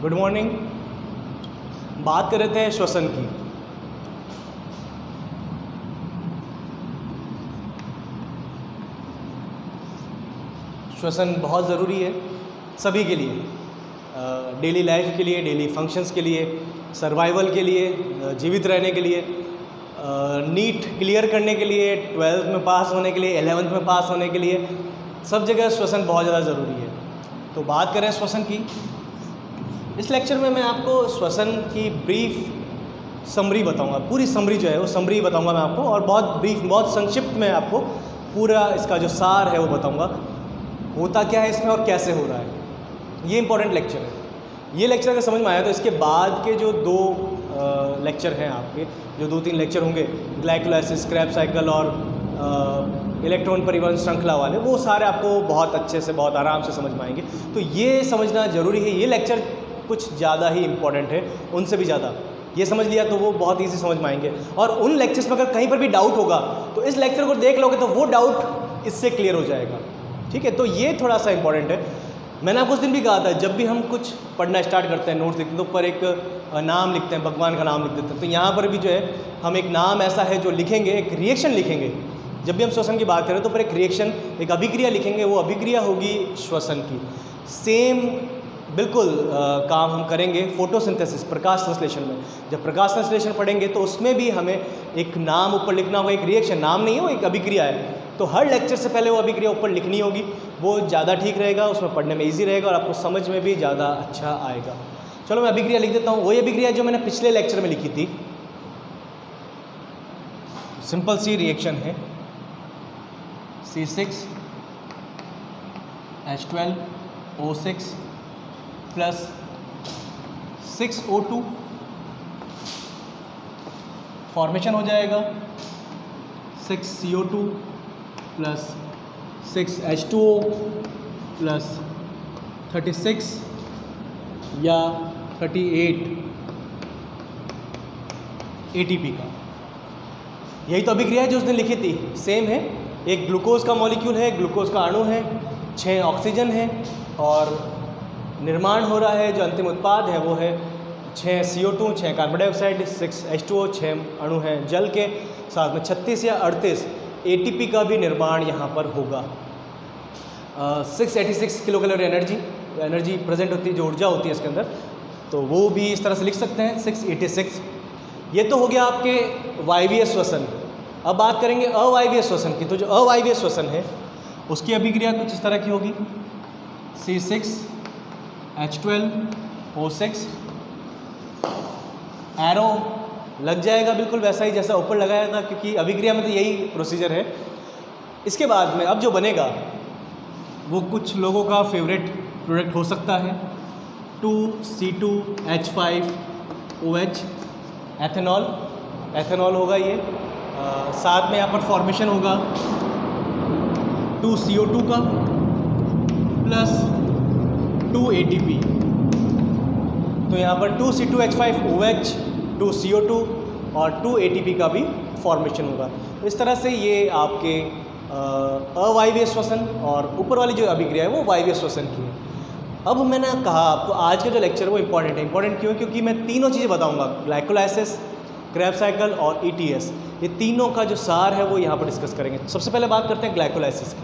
Good morning. बात कर रहे थे श्वसन की। श्वसन बहुत ज़रूरी है सभी के लिए, डेली लाइफ के लिए, डेली फंक्शंस के लिए, सर्वाइवल के लिए, जीवित रहने के लिए, नीट क्लियर करने के लिए, 12th में पास होने के लिए, 11th में पास होने के लिए, सब जगह श्वसन बहुत ज़्यादा ज़रूरी है। तो बात करें श्वसन की। इस लेक्चर में मैं आपको श्वसन की ब्रीफ समरी बताऊंगा। पूरी समरी जो है वो समरी बताऊंगा मैं आपको, और बहुत ब्रीफ, बहुत संक्षिप्त में आपको पूरा इसका जो सार है वो बताऊंगा, होता क्या है इसमें और कैसे हो रहा है। ये इंपॉर्टेंट लेक्चर है। ये लेक्चर अगर समझ में आया तो इसके बाद के जो दो लेक्चर हैं आपके, जो 2-3 लेक्चर होंगे, ग्लाइकोलाइसिस, क्रैब्स साइकिल और इलेक्ट्रॉन परिवहन श्रृंखला वाले, वो सारे आपको बहुत अच्छे से, बहुत आराम से समझ में आएंगे। तो ये समझना ज़रूरी है। ये लेक्चर कुछ ज़्यादा ही इम्पॉर्टेंट है, उनसे भी ज़्यादा। ये समझ लिया तो वो बहुत ईजी समझ में आएंगे। और उन लेक्चर्स में अगर कहीं पर भी डाउट होगा तो इस लेक्चर को देख लोगे तो वो डाउट इससे क्लियर हो जाएगा। ठीक है, तो ये थोड़ा सा इम्पॉर्टेंट है। मैंने आपको उस दिन भी कहा था, जब भी हम कुछ पढ़ना स्टार्ट करते हैं, नोट्स लिखते हैं, तो ऊपर एक नाम लिखते हैं, भगवान का नाम लिख देते हैं। तो यहाँ पर भी जो है हम एक नाम ऐसा है जो लिखेंगे, एक रिएक्शन लिखेंगे। जब भी हम श्वसन की बात करें तो ऊपर एक रिएक्शन, एक अभिक्रिया लिखेंगे। वो अभिक्रिया होगी श्वसन की। सेम बिल्कुल काम हम करेंगे फोटोसिंथेसिस, प्रकाश संश्लेषण में। जब प्रकाश संश्लेषण पढ़ेंगे तो उसमें भी हमें एक नाम ऊपर लिखना होगा, एक रिएक्शन, नाम नहीं है वो, एक अभिक्रिया है। तो हर लेक्चर से पहले वो अभिक्रिया ऊपर लिखनी होगी। वो ज़्यादा ठीक रहेगा, उसमें पढ़ने में ईजी रहेगा और आपको समझ में भी ज़्यादा अच्छा आएगा। चलो मैं अभिक्रिया लिख देता हूँ। वही अभिक्रिया जो मैंने पिछले लेक्चर में लिखी थी। सिंपल सी रिएक्शन है, C6H12O6 प्लस 6O2 फॉर्मेशन हो जाएगा 6CO2 प्लस 6H2O प्लस 36 या 38 ATP का। यही तो अभिक्रिया है जो उसने लिखी थी, सेम है। एक ग्लूकोज का मॉलिक्यूल है, ग्लूकोज का अणु है, 6 ऑक्सीजन है और निर्माण हो रहा है। जो अंतिम उत्पाद है वो है 6 CO2, 6 कार्बन डाइऑक्साइड, 6 H2O, 6 अणु हैं जल के, साथ में 36 या 38 ATP का भी निर्माण यहाँ पर होगा। 686 किलो कैलोरी एनर्जी प्रेजेंट होती है, जो ऊर्जा होती है इसके अंदर, तो वो भी इस तरह से लिख सकते हैं 686। ये तो हो गया आपके वायवीय श्वसन। अब बात करेंगे अवायवीय श्वसन की। तो जो अवायवीय श्वसन है उसकी अभिक्रिया कुछ इस तरह की होगी, C6H12O6, एरो लग जाएगा बिल्कुल वैसा ही जैसा ऊपर लगाया था, क्योंकि अभिक्रिया में तो यही प्रोसीजर है। इसके बाद में अब जो बनेगा वो कुछ लोगों का फेवरेट प्रोडक्ट हो सकता है, 2C2H5OH, एथेनॉल होगा ये। साथ में यहाँ पर फॉर्मेशन होगा 2CO2 का प्लस 2 ATP। तो यहाँ पर 2C2H5OH, 2CO2 और 2 ATP का भी फॉर्मेशन होगा। तो इस तरह से ये आपके अवायवीय श्वसन, और ऊपर वाली जो अभिक्रिया है वो वायवीय श्वसन की है। अब मैंने कहा आपको आज का जो लेक्चर है वो इम्पॉर्टेंट है। इम्पॉर्टेंट क्यों? क्योंकि मैं तीनों चीज़ें बताऊंगा, ग्लाइकोलाइसिस, क्रैब्स साइकिल और ETS। ये तीनों का जो सार है वो यहाँ पर डिस्कस करेंगे। सबसे पहले बात करते हैं ग्लाइकोलाइसिस की।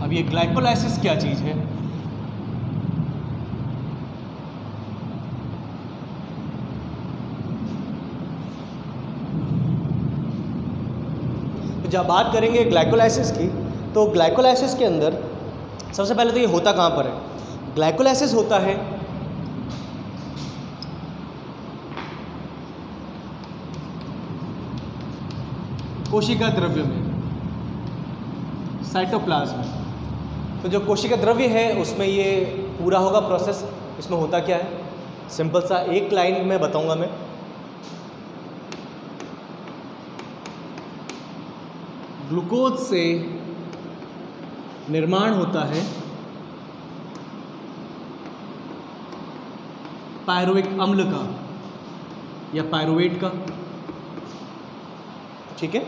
अब ये ग्लाइकोलाइसिस क्या चीज़ है? तो जब बात करेंगे ग्लाइकोलाइसिस की, तो ग्लाइकोलाइसिस के अंदर सबसे पहले तो ये होता कहाँ पर है? ग्लाइकोलाइसिस होता है कोशिका द्रव्य में, साइटोप्लाज्म में। तो जो कोशिका द्रव्य है उसमें ये पूरा होगा प्रोसेस। इसमें होता क्या है, सिंपल सा एक लाइन में बताऊंगा मैं। ग्लूकोज से निर्माण होता है पायरुविक अम्ल का या पायरुवेट का, ठीक है।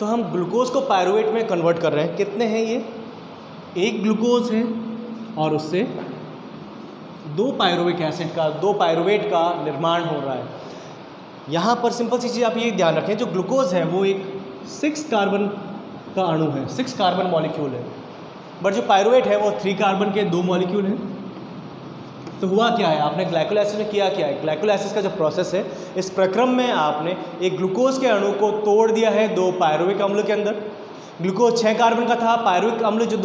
तो हम ग्लूकोज को पायरुवेट में कन्वर्ट कर रहे हैं। कितने हैं ये? एक ग्लूकोज है और उससे 2 पायरुविक एसिड का, 2 पायरुवेट का निर्माण हो रहा है। यहाँ पर सिंपल सी चीज़ आप ये ध्यान रखें, जो ग्लूकोज है वो एक 6 कार्बन का अणु है, 6 कार्बन मॉलिक्यूल है, बट जो पायरुवेट है वो 3 कार्बन के 2 मॉलिक्यूल हैं। तो हुआ क्या है, आपने ग्लाइकोलाइसिस में किया क्या है? ग्लाइकोलाइसिस का जो प्रोसेस है, इस प्रक्रम में आपने एक ग्लूकोज के अणु को तोड़ दिया है 2 पायरुविक अम्ल के अंदर। ग्लूकोज 6 कार्बन का था, पायरुविक अम्ल जो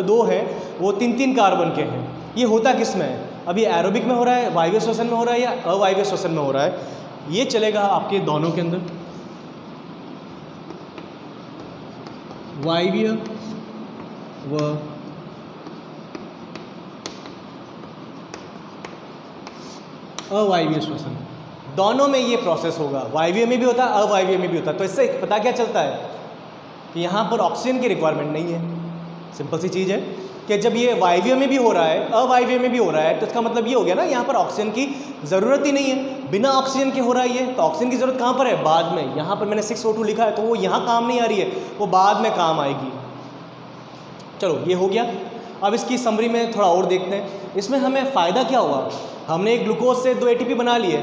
2 है वो 3 कार्बन के हैं। ये होता किस में है? अभी एरोबिक में हो रहा है, वायवीय श्वसन में हो रहा है या अवायवीय श्वसन में हो रहा है? ये चलेगा आपके दोनों के अंदर, वायवीय व अवायवीय श्वसन, दोनों में ये प्रोसेस होगा। वायवीय में भी होता है, अवायवीय में भी होता है। तो इससे पता क्या चलता है कि यहाँ पर ऑक्सीजन की रिक्वायरमेंट नहीं है। सिंपल सी चीज़ है कि जब ये वायवीय में भी हो रहा है, अवायवीय में भी हो रहा है, तो इसका मतलब ये हो गया ना, यहाँ पर ऑक्सीजन की ज़रूरत ही नहीं है, बिना ऑक्सीजन के हो रहा है ये। तो ऑक्सीजन की ज़रूरत कहाँ पर है? बाद में। यहाँ पर मैंने 6O2 लिखा है, तो वो यहाँ काम नहीं आ रही है, वो बाद में काम आएगी। चलो ये हो गया। अब इसकी समरी में थोड़ा और देखते हैं, इसमें हमें फ़ायदा क्या हुआ। हमने एक ग्लूकोज से 2 ATP बना लिए,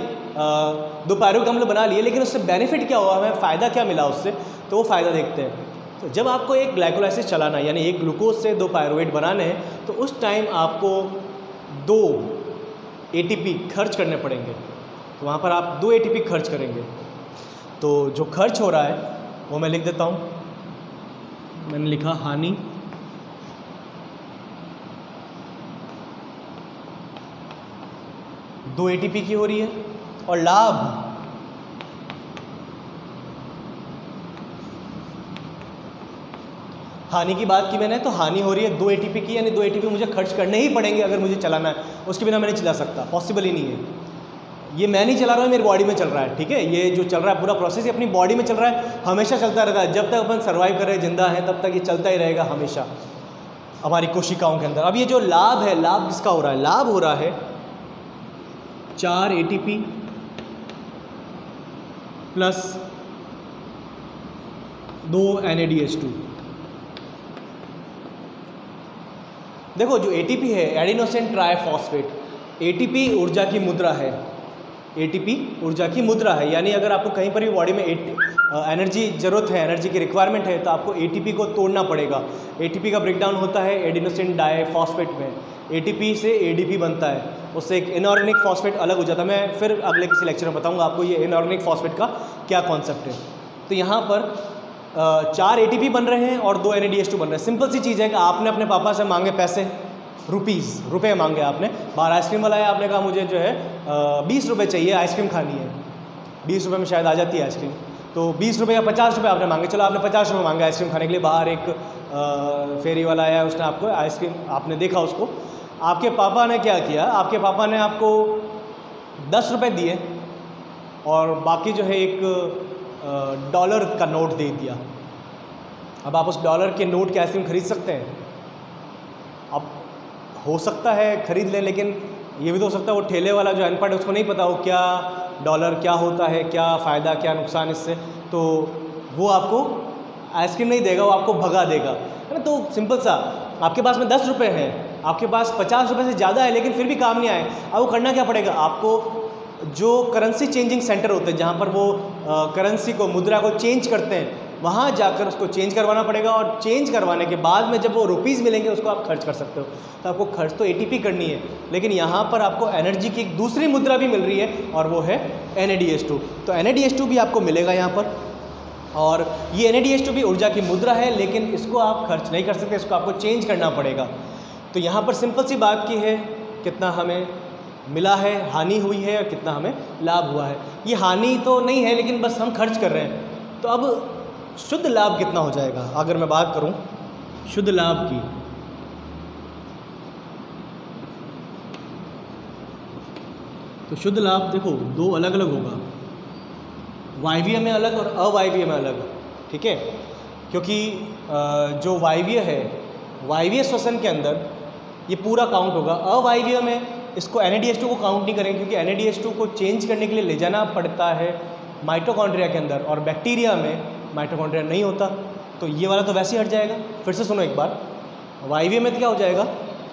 2 पायरुविक अम्ल बना लिए, लेकिन उससे बेनिफिट क्या हुआ, हमें फ़ायदा क्या मिला उससे, तो वो फ़ायदा देखते हैं। तो जब आपको एक ग्लाइकोलाइसिस चलाना है, यानी एक ग्लूकोज से 2 पायरुवेट बनाने हैं, तो उस टाइम आपको 2 ATP खर्च करने पड़ेंगे। तो वहाँ पर आप 2 ATP खर्च करेंगे। तो जो खर्च हो रहा है वो मैं लिख देता हूँ। मैंने लिखा हानि, दो ATP की हो रही है, और लाभ हानि की बात की मैंने, तो हानि हो रही है 2 ATP की, यानी 2 ATP मुझे खर्च करने ही पड़ेंगे अगर मुझे चलाना है, उसके बिना मैं नहीं चला सकता, पॉसिबल ही नहीं है। ये मैं नहीं चला रहा हूँ, मेरी बॉडी में चल रहा है, ठीक है। ये जो चल रहा है पूरा प्रोसेस ये अपनी बॉडी में चल रहा है, हमेशा चलता रहता है। जब तक अपन सर्वाइव कर रहे हैं, जिंदा हैं, तब तक ये चलता ही रहेगा हमेशा हमारी कोशिकाओं के अंदर। अब ये जो लाभ है, लाभ किसका हो रहा है? लाभ हो रहा है 4 ATP प्लस 2 NADH2। देखो जो ATP है, एडिनोसिन ट्राइफॉस्फेट, ATP ऊर्जा की मुद्रा है, ATP ऊर्जा की मुद्रा है। यानी अगर आपको कहीं पर भी बॉडी में एनर्जी ज़रूरत है, एनर्जी की रिक्वायरमेंट है, तो आपको ATP को तोड़ना पड़ेगा। ATP का ब्रेकडाउन होता है एडिनोसिन डाइफॉस्फेट में, ATP से ADP बनता है, उससे एक इनऑर्गेनिक फॉस्फेट अलग हो जाता है। मैं फिर अगले किसी लेक्चर में बताऊंगा आपको ये इनऑर्गेनिक फॉस्फेट का क्या कॉन्सेप्ट है। तो यहाँ पर 4 ATP बन रहे हैं और 2 NADH2 बन रहे हैं। सिंपल सी चीज़ है कि आपने अपने पापा से मांगे पैसे, रुपए मांगे आपने, बाहर आइसक्रीम वाला है, आपने कहा मुझे जो है 20 रुपये चाहिए, आइसक्रीम खानी है, 20 रुपये में शायद आ जाती है आइसक्रीम। तो 20 रुपये या 50 रुपये आपने मांगे, चलो आपने 50 रुपये मांगे आइसक्रीम खाने के लिए। बाहर एक फेरी वाला आया, उसने आपको आइसक्रीम, आपने देखा उसको, आपके पापा ने क्या किया, आपके पापा ने आपको 10 रुपये दिए और बाकी जो है एक $1 का नोट दे दिया। अब आप उस $1 के नोट की आइसक्रीम खरीद सकते हैं? अब हो सकता है खरीद लें, लेकिन ये भी तो हो सकता है वो ठेले वाला जो अनपढ़ है उसको नहीं पता वो क्या $1 क्या होता है, क्या फ़ायदा क्या नुकसान इससे, तो वो आपको आइसक्रीम नहीं देगा, वो आपको भगा देगा, है ना। तो सिंपल सा, आपके पास में 10 रुपये हैं, आपके पास 50 रुपये से ज़्यादा है, लेकिन फिर भी काम नहीं आए। अब वो करना क्या पड़ेगा आपको? जो करेंसी चेंजिंग सेंटर होते हैं, जहाँ पर वो करेंसी को, मुद्रा को चेंज करते हैं, वहाँ जाकर उसको चेंज करवाना पड़ेगा, और चेंज करवाने के बाद में जब वो रुपीज़ मिलेंगे उसको आप खर्च कर सकते हो। तो आपको खर्च तो ATP करनी है, लेकिन यहाँ पर आपको एनर्जी की एक दूसरी मुद्रा भी मिल रही है, और वो है NADH2। तो NADH2 भी आपको मिलेगा यहाँ पर, और ये NADH2 भी ऊर्जा की मुद्रा है, लेकिन इसको आप खर्च नहीं कर सकते, इसको आपको चेंज करना पड़ेगा। तो यहाँ पर सिंपल सी बात की है, कितना हमें मिला है, हानि हुई है, और कितना हमें लाभ हुआ है। ये हानि तो नहीं है, लेकिन बस हम खर्च कर रहे हैं। तो अब शुद्ध लाभ कितना हो जाएगा? अगर मैं बात करूं शुद्ध लाभ की, तो शुद्ध लाभ देखो 2 अलग अलग होगा, वायवीय में अलग और अवायवीय में अलग, ठीक है। क्योंकि जो वायवीय है, वायवीय श्वसन के अंदर ये पूरा काउंट होगा। अवायवीय में इसको NADH2 को काउंट नहीं करेंगे, क्योंकि NADH2 को चेंज करने के लिए ले जाना पड़ता है माइटोकॉन्ड्रिया के अंदर, और बैक्टीरिया में माइटोकॉन्ड्रिया नहीं होता, तो ये वाला तो वैसे ही हट जाएगा। फिर से सुनो एक बार, वायवीय में क्या हो जाएगा,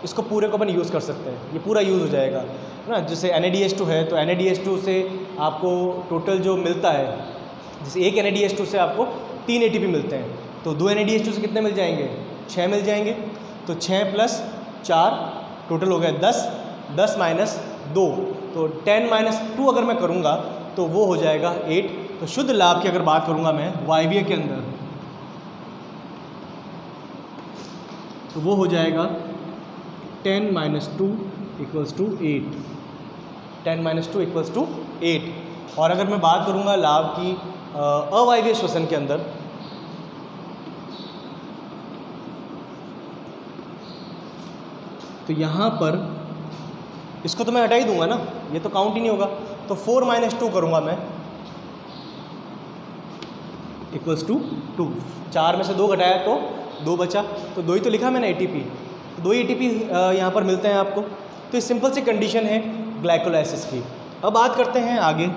इसको पूरे को अपन यूज़ कर सकते हैं, ये पूरा यूज़ हो जाएगा है ना। जैसे NADH2 है, तो NADH2 से आपको टोटल जो मिलता है, जैसे एक NADH2 से आपको 3 ATP मिलते हैं, तो 2 NADH2 से कितने मिल जाएंगे, 6 मिल जाएंगे। तो 6 + 4 टोटल हो गया 10, 10 - 2, तो 10 - 2 अगर मैं करूँगा तो वो हो जाएगा 8। तो शुद्ध लाभ की अगर बात करूँगा मैं वायवीय के अंदर, तो वो हो जाएगा 10 - 2 = 8, 10 - 2 = 8। और अगर मैं बात करूँगा लाभ की अवायवीय श्वसन के अंदर, तो यहाँ पर इसको तो मैं हटा ही दूंगा ना, ये तो काउंट ही नहीं होगा। तो 4 - 2 करूँगा मैं = 2, 4 में से 2 घटाया तो 2 बचा, तो 2 ही तो लिखा मैंने ATP, 2 ही ATP यहाँ पर मिलते हैं आपको। तो ये सिंपल सी कंडीशन है ग्लाइकोलाइसिस की। अब बात करते हैं आगे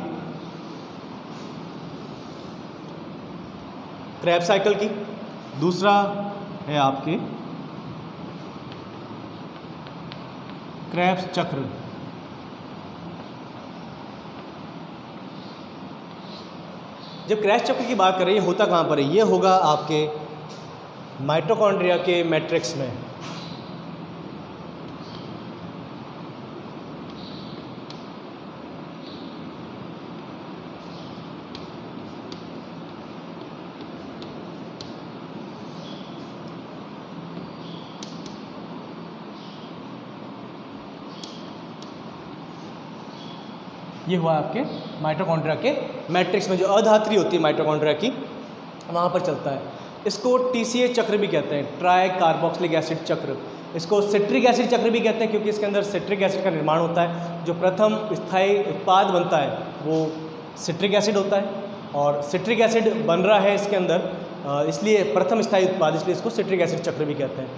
क्रेब्स साइकिल की। दूसरा है आपके क्रेब्स चक्र। जब क्रेब्स चक्र की बात करें, ये होता कहाँ पर है, ये होगा आपके माइटोकॉन्ड्रिया के मैट्रिक्स में। ये हुआ आपके माइटोकॉन्ड्रिया के मैट्रिक्स में, जो अधात्री होती है माइटोकॉन्ड्रिया की, वहाँ पर चलता है। इसको TCA चक्र भी कहते हैं, ट्राई कार्बोक्सिलिक एसिड चक्र। इसको सिट्रिक एसिड चक्र भी कहते हैं, क्योंकि इसके अंदर सिट्रिक एसिड का निर्माण होता है। जो प्रथम स्थायी उत्पाद बनता है वो सिट्रिक एसिड होता है, और सिट्रिक एसिड बन रहा है इसके अंदर, इसलिए प्रथम स्थायी उत्पाद, इसलिए इसको सिट्रिक एसिड चक्र भी कहते हैं।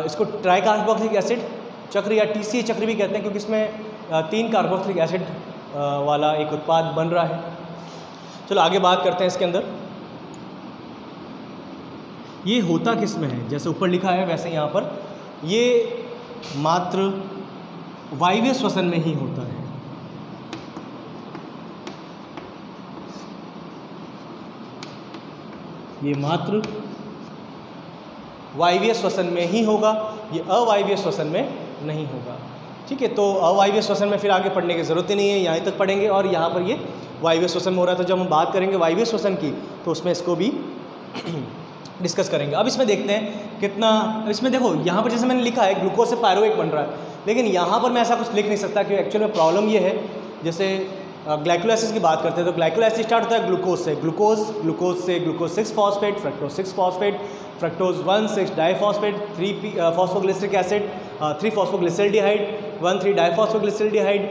इसको ट्राई कार्बोक्सिलिक एसिड चक्र या TCA चक्र भी कहते हैं, क्योंकि इसमें 3 कार्बोक्सिलिक एसिड वाला एक उत्पाद बन रहा है। चलो आगे बात करते हैं इसके अंदर। ये होता किस में है, जैसे ऊपर लिखा है वैसे यहाँ पर ये मात्र वायवीय श्वसन में ही होता है। ये मात्र वायवीय श्वसन में ही होगा, ये अवायवीय श्वसन में नहीं होगा। ठीक है, तो अवायवीय श्वसन में फिर आगे पढ़ने की ज़रूरत ही नहीं है, यहाँ तक पढ़ेंगे। और यहाँ पर ये वायवीय श्वसन में हो रहा है, तो जब हम बात करेंगे वायवीय श्वसन की तो उसमें इसको भी डिस्कस करेंगे। अब इसमें देखते हैं कितना, इसमें देखो यहाँ पर जैसे मैंने लिखा है ग्लूकोज से पायरुवेट बन रहा है, लेकिन यहाँ पर मैं ऐसा कुछ लिख नहीं सकता, क्योंकि एक्चुअल में प्रॉब्लम ये है, जैसे ग्लाइकोलाइसिस की बात करते हैं तो ग्लाइकोलाइसिस स्टार्ट होता है ग्लूकोज से, ग्लूकोज से glucose 6 phosphate, fructose 6 phosphate, fructose 1,6 diphosphate, 3 phosphoglyceric acid, 3 phosphoglyceraldehyde, 1,3 डाइफॉस्फोग्लिसरल्डिहाइड,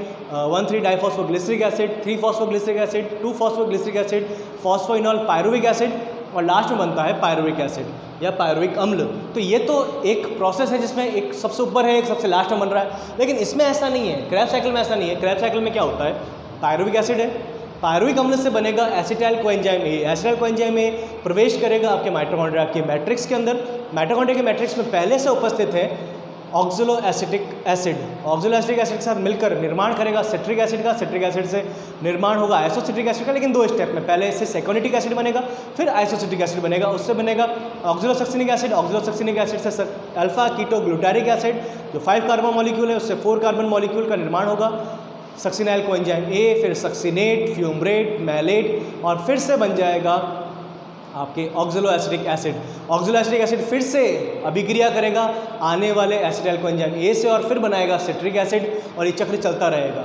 1,3 diphosphoglyceric acid, 3 phosphoglyceric acid, 2 phosphoglyceric acid, phosphoenol pyruvic acid, और लास्ट में बनता है पायरुविक एसिड या पायरुविक अम्ल। तो ये तो एक प्रोसेस है जिसमें एक सबसे ऊपर है, एक सबसे लास्ट में बन रहा है, लेकिन इसमें ऐसा नहीं है, क्रैब साइकिल में ऐसा नहीं है। क्रैब साइकिल में क्या होता है, पायरुविक एसिड है, पायरुविक अम्ल से बनेगा acetyl coenzyme A, acetyl coenzyme A प्रवेश करेगा आपके माइटोकॉन्ड्रिया के मैट्रिक्स के अंदर। माइटोकॉन्ड्रिया के मैट्रिक्स में पहले से उपस्थित है ऑक्सलो एसिटिक एसिड, ऑक्सलो एसिटिक एसिड के साथ मिलकर निर्माण करेगा सिट्रिक एसिड का, सिट्रिक एसिड से निर्माण होगा आइसोसिट्रिक एसिड का, लेकिन 2 स्टेप में, पहले इससे सेकोनिटिक एसिड बनेगा, फिर आइसोसिट्रिक एसिड बनेगा, उससे बनेगा ऑक्सलोसक्सिनिक एसिड, ऑक्सलोसक्सिनिक एसिड से अल्फा कीटो ग्लूटारिक एसिड जो 5 कार्बन मॉलिक्यूल है उससे 4 कार्बन मॉलिक्यूल का निर्माण होगा, सक्सिनाइल कोएंजाइम ए, फिर सक्सिनेट, फ्यूमरेट, मैलेट, और फिर से बन जाएगा आपके ऑक्सलो एसिटिक एसिड। ऑक्सलो एसिटिक एसिड फिर से अभिक्रिया करेगा आने वाले एसिटाइल कोएंजाइम ए से, और फिर बनाएगा सिट्रिक एसिड, और ये चक्र चलता रहेगा।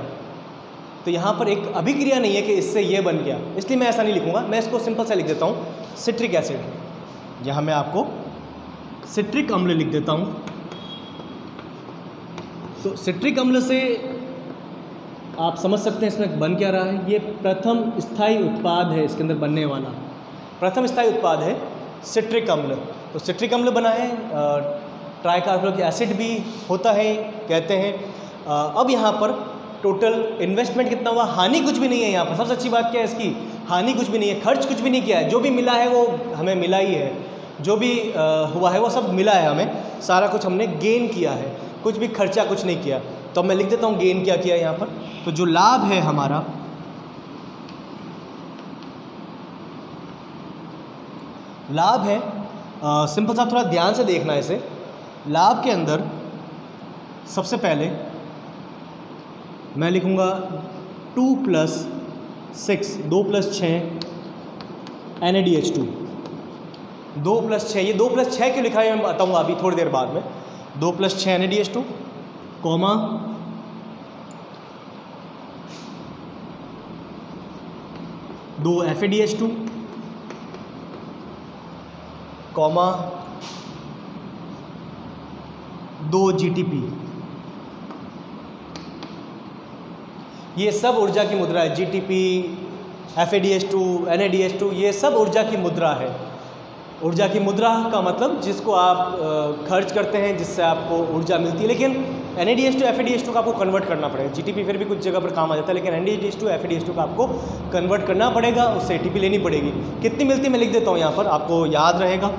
तो यहाँ पर एक अभिक्रिया नहीं है कि इससे ये बन गया, इसलिए मैं ऐसा नहीं लिखूँगा, मैं इसको सिंपल सा लिख देता हूँ सिट्रिक एसिड। यहाँ मैं आपको सिट्रिक अम्ल लिख देता हूँ। तो सिट्रिक अम्ल से आप समझ सकते हैं इसमें बन क्या रहा है, ये प्रथम स्थायी उत्पाद है, इसके अंदर बनने वाला प्रथम स्थायी उत्पाद है सिट्रिक अम्ल। तो सिट्रिक अम्ल बना है, ट्राइकार्बोनिक एसिड भी होता है कहते हैं। अब यहाँ पर टोटल इन्वेस्टमेंट कितना हुआ, हानि कुछ भी नहीं है यहाँ पर। सबसे अच्छी बात क्या है इसकी, हानि कुछ भी नहीं है, खर्च कुछ भी नहीं किया है, जो भी मिला है वो हमें मिला ही है, जो भी हुआ है वो सब मिला है हमें, सारा कुछ हमने गेन किया है, कुछ भी खर्चा कुछ नहीं किया। तो अब मैं लिख देता हूँ गेन क्या किया यहाँ पर। तो जो लाभ है हमारा, लाभ है सिंपल सा, थोड़ा ध्यान से देखना है इसे। लाभ के अंदर सबसे पहले मैं लिखूँगा 2 + 6, 2 + 6 NaDH2, 2 + 6, ये 2 + 6 क्यों लिखा है मैं बताऊँगा अभी थोड़ी देर बाद में। 2 + 6 NaDH2, comma 2 FADH2, comma 2 GTP। ये सब ऊर्जा की मुद्रा है। GTP, FADH2, NaDH2, ये सब ऊर्जा की मुद्रा है। ऊर्जा की मुद्रा का मतलब जिसको आप खर्च करते हैं, जिससे आपको ऊर्जा मिलती है। लेकिन NaDH2, FADH2 का आपको कन्वर्ट करना पड़ेगा। GTP फिर भी कुछ जगह पर काम आ जाता है, लेकिन NaDH2, FADH2 का आपको कन्वर्ट करना पड़ेगा, उससे ATP लेनी पड़ेगी। कितनी मिलती है मैं लिख देता हूँ यहाँ पर, आपको याद रहेगा।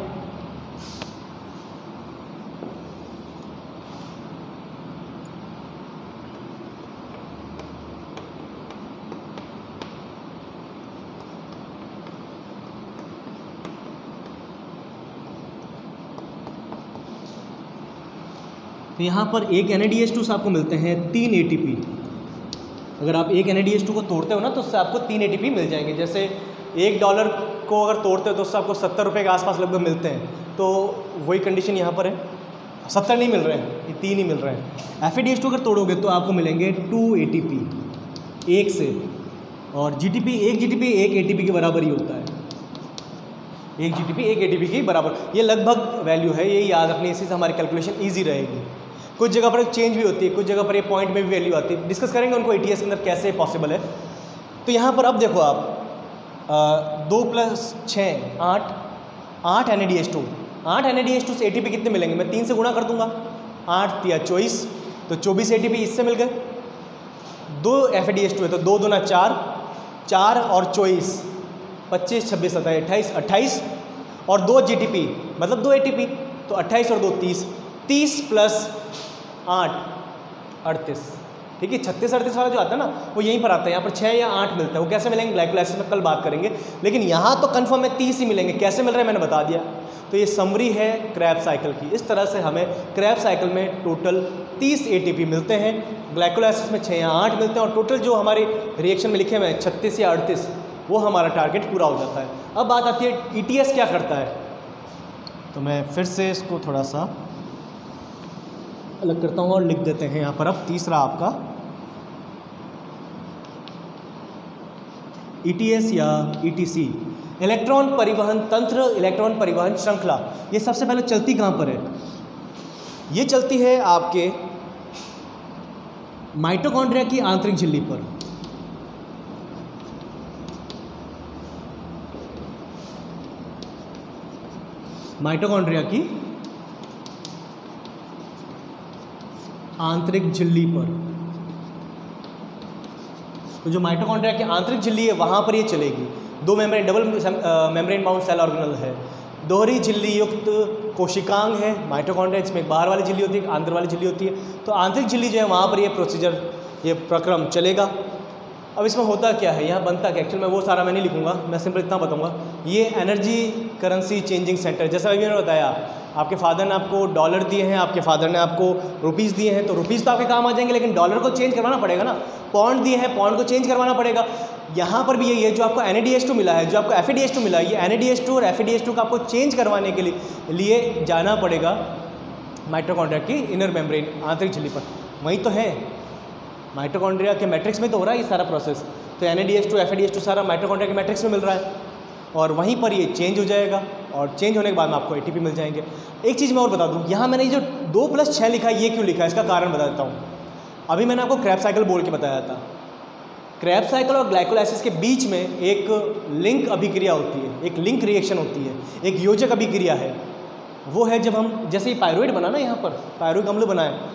तो यहाँ पर एक NaDH2 से आपको मिलते हैं 3 ATP। अगर आप एक NaDH2 को तोड़ते हो ना तो उससे आपको 3 ATP मिल जाएंगे। जैसे $1 को अगर तोड़ते हो तो उससे आपको 70 रुपये के आसपास लगभग मिलते हैं। तो वही कंडीशन यहाँ पर है, 70 नहीं मिल रहे हैं, ये 3 ही मिल रहे हैं। FADH2 अगर तोड़ोगे तो आपको मिलेंगे 2 ATP एक से, और GTP, एक GTP 1 ATP के बराबर ही होता है। एक GTP 1 ATP के बराबर, ये लगभग वैल्यू है, ये याद रखने, इसी से हमारी कैलकुलेशन ईजी रहेगी। कुछ जगह पर चेंज भी होती है, कुछ जगह पर ये पॉइंट में भी वैल्यू आती है, डिस्कस करेंगे उनको ATS के अंदर कैसे पॉसिबल है। तो यहाँ पर अब देखो आप 2 + 6 8 NaDH2, 8 NaDH2 से ATP कितने मिलेंगे, मैं 3 से गुणा कर दूंगा, 8 या 24, तो 24 ATP इससे मिल गए। 2 FADH2 है तो 2 दूना 4, 4 और 24, 25, 26, 27, 28 और 2 GTP मतलब 2 ATP, तो 28 और 2 30, 30 + 8 38, ठीक है। 36 38 वाला जो आता है ना वो यहीं पर आता है, यहाँ पर 6 या 8 मिलता है। वो कैसे मिलेंगे ग्लाइकोलाइसिस में कल बात करेंगे, लेकिन यहाँ तो कंफर्म है 30 ही मिलेंगे। कैसे मिल रहे हैं मैंने बता दिया। तो ये समरी है क्रैब्स साइकिल की। इस तरह से हमें क्रैब्स साइकिल में टोटल 30 ATP मिलते हैं, ग्लाइकोलाइसिस में 6 या 8 मिलते हैं, और टोटल जो हमारे रिएक्शन में लिखे हुए हैं 36 या 38, वो हमारा टारगेट पूरा हो जाता है। अब बात आती है ETS क्या करता है। तो मैं फिर से इसको थोड़ा सा अलग करता हूँ और लिख देते हैं यहाँ पर। अब तीसरा आपका ETS या ETC, इलेक्ट्रॉन परिवहन तंत्र, इलेक्ट्रॉन परिवहन श्रृंखला। ये सबसे पहले चलती कहाँ पर है, ये चलती है आपके माइटोकॉन्ड्रिया की आंतरिक झिल्ली पर। माइटोकॉन्ड्रिया की आंतरिक झिल्ली पर, तो जो माइटोकॉन्ड्रिया की आंतरिक झिल्ली है वहाँ पर ये चलेगी। दो membrane, double membrane bound cell organelle है, दोहरी झिल्ली युक्त कोशिकांग है माइटोकॉन्ड्रिया, इसमें एक बाहर वाली झिल्ली होती है, एक अंदर वाली झिल्ली होती है। तो आंतरिक झिल्ली जो है वहाँ पर ये प्रोसीजर, ये प्रक्रम चलेगा। अब इसमें होता क्या है, यहाँ बनता क्या, एक्चुअल में वो सारा मैं नहीं लिखूँगा, मैं सिंपल इतना बताऊँगा। ये एनर्जी करेंसी चेंजिंग सेंटर, जैसा अभी मैंने बताया, आपके फादर ने आपको डॉलर दिए हैं, आपके फादर ने आपको रुपीज़ दिए हैं, तो रुपीज़ तो आपके काम आ जाएंगे, लेकिन डॉलर को चेंज करवाना पड़ेगा ना। पॉन्ड दिए हैं, पॉन्ड को चेंज करवाना पड़ेगा। यहाँ पर भी यही है, जो आपको NaDH2 मिला है, जो आपको FADH2 मिला है, ये NaDH2 और FADH2 का आपको चेंज करवाने के लिए जाना पड़ेगा माइटोकॉन्ड्रिया की इनर मेम्ब्रेन, आंतरिक झिल्ली पर। वही तो है, माइटोकॉन्ड्रिया के मैट्रिक्स में तो हो रहा है ये सारा प्रोसेस। तो NaDH2 FADH2 सारा माइटोकॉन्ड्रिया के मैट्रिक्स में मिल रहा है, और वहीं पर ये चेंज हो जाएगा, और चेंज होने के बाद में आपको ATP मिल जाएंगे। एक चीज़ मैं और बता दूं, यहाँ मैंने जो 2 + 6 लिखा है, ये क्यों लिखा है, इसका कारण बता देता हूँ। अभी मैंने आपको क्रैब्स साइकिल बोल के बताया था। क्रैब्स साइकिल और ग्लाइकोलाइसिस के बीच में एक लिंक अभिक्रिया होती है, एक लिंक रिएक्शन होती है, एक योजक अभिक्रिया है। वो है जब हम, जैसे ही पायरुवेट बना ना, यहाँ पर पायरुविक अम्ल बना है,